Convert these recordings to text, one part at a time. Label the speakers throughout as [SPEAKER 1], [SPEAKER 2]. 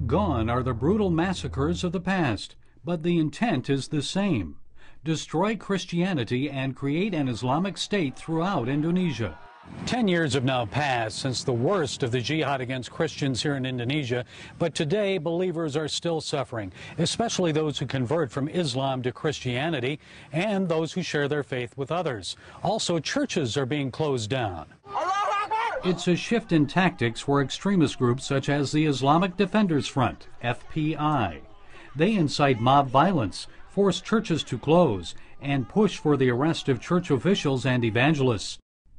[SPEAKER 1] Gone are the brutal massacres of the past, but the intent is the same: destroy Christianity and create an Islamic state throughout Indonesia. 10 years have now passed since the worst of the jihad against Christians here in Indonesia, but today believers are still suffering, especially those who convert from Islam to Christianity and those who share their faith with others. Also, churches are being closed down. It's a shift in tactics for extremist groups such as the Islamic Defenders Front, FPI. They incite mob violence, force churches to close, and push for the arrest of church officials and evangelists.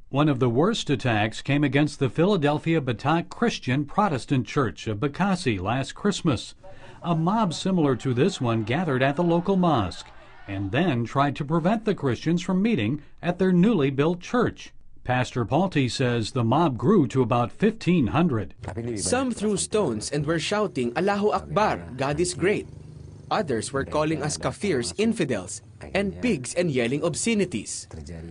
[SPEAKER 1] One of the worst attacks came against the Philadelphia Batak Christian Protestant Church of Bekasi last Christmas. A mob similar to this one gathered at the local mosque and then tried to prevent the Christians from meeting at their newly built church. Pastor Palti says the mob grew to about 1,500.
[SPEAKER 2] Some threw stones and were shouting, "Allahu Akbar, God is great." Others were calling us kafirs, infidels, and pigs, and yelling obscenities.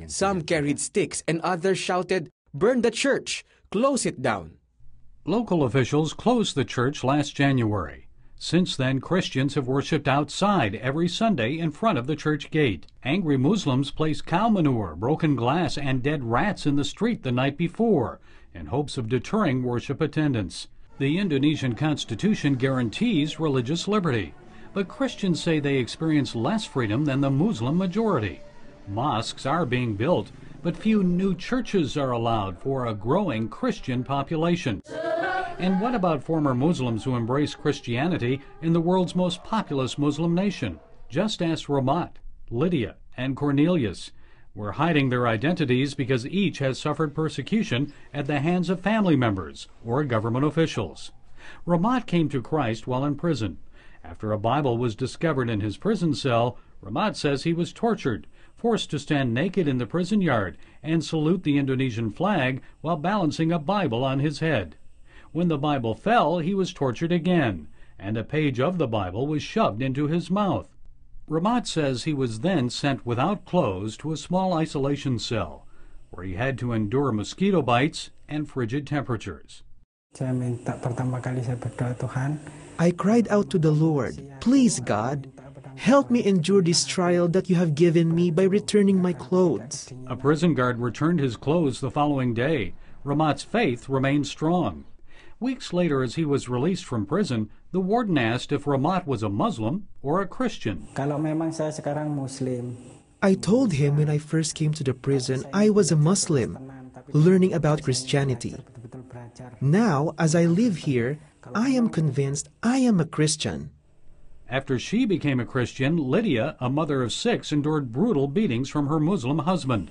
[SPEAKER 2] Some carried sticks and others shouted, "Burn the church! Close it down!"
[SPEAKER 1] Local officials closed the church last January. Since then, Christians have worshipped outside every Sunday in front of the church gate. Angry Muslims placed cow manure, broken glass, and dead rats in the street the night before in hopes of deterring worship attendance. The Indonesian Constitution guarantees religious liberty, but Christians say they experience less freedom than the Muslim majority. Mosques are being built, but few new churches are allowed for a growing Christian population. And what about former Muslims who embrace Christianity in the world's most populous Muslim nation? Just ask Ramat, Lydia, and Cornelius. We're hiding their identities because each has suffered persecution at the hands of family members or government officials. Ramat came to Christ while in prison. After a Bible was discovered in his prison cell, Ramat says he was tortured, forced to stand naked in the prison yard and salute the Indonesian flag while balancing a Bible on his head. When the Bible fell, he was tortured again, and a page of the Bible was shoved into his mouth. Ramat says he was then sent without clothes to a small isolation cell, where he had to endure mosquito bites and frigid temperatures.
[SPEAKER 3] I cried out to the Lord, "Please, God, help me endure this trial that you have given me by returning my clothes."
[SPEAKER 1] A prison guard returned his clothes the following day. Ramat's faith remained strong. Weeks later, as he was released from prison, the warden asked if Ramat was a Muslim or a Christian.
[SPEAKER 3] I told him when I first came to the prison I was a Muslim, learning about Christianity. Now, as I live here, I am convinced I am a Christian.
[SPEAKER 1] After she became a Christian, Lydia, a mother of 6, endured brutal beatings from her Muslim husband.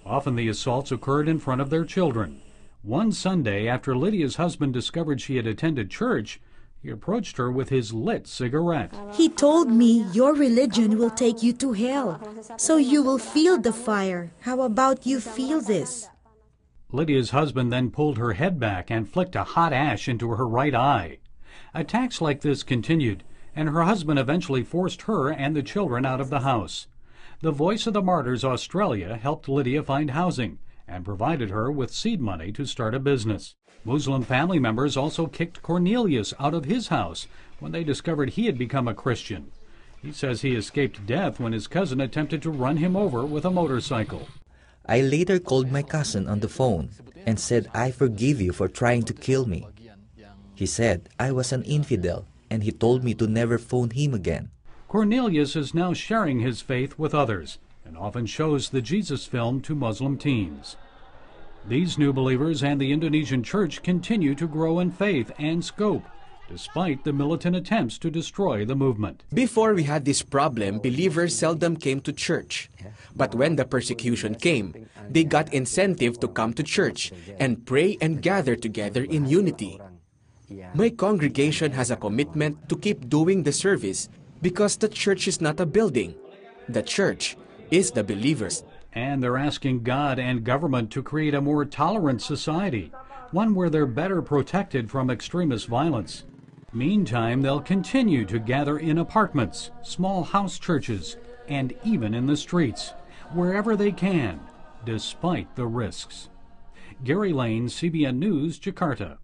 [SPEAKER 1] Often the assaults occurred in front of their children. One Sunday, after Lydia's husband discovered she had attended church, he approached her with his lit cigarette.
[SPEAKER 4] He told me, "Your religion will take you to hell, so you will feel the fire. How about you feel this?"
[SPEAKER 1] Lydia's husband then pulled her head back and flicked a hot ash into her right eye. Attacks like this continued, and her husband eventually forced her and the children out of the house. The Voice of the Martyrs Australia helped Lydia find housing and provided her with seed money to start a business. Muslim family members also kicked Cornelius out of his house when they discovered he had become a Christian. He says he escaped death when his cousin attempted to run him over with a motorcycle.
[SPEAKER 5] I later called my cousin on the phone and said, "I forgive you for trying to kill me." He said I was an infidel, and he told me to never phone him again.
[SPEAKER 1] Cornelius is now sharing his faith with others and often shows the Jesus film to Muslim teens. These new believers and the Indonesian church continue to grow in faith and scope, despite the militant attempts to destroy the movement.
[SPEAKER 2] Before we had this problem, believers seldom came to church. But when the persecution came, they got incentive to come to church and pray and gather together in unity. My congregation has a commitment to keep doing the service because the church is not a building. The church is the believers.
[SPEAKER 1] And they're asking God and government to create a more tolerant society, one where they're better protected from extremist violence. Meantime, they'll continue to gather in apartments, small house churches, and even in the streets, wherever they can, despite the risks. Gary Lane, CBN News, Jakarta.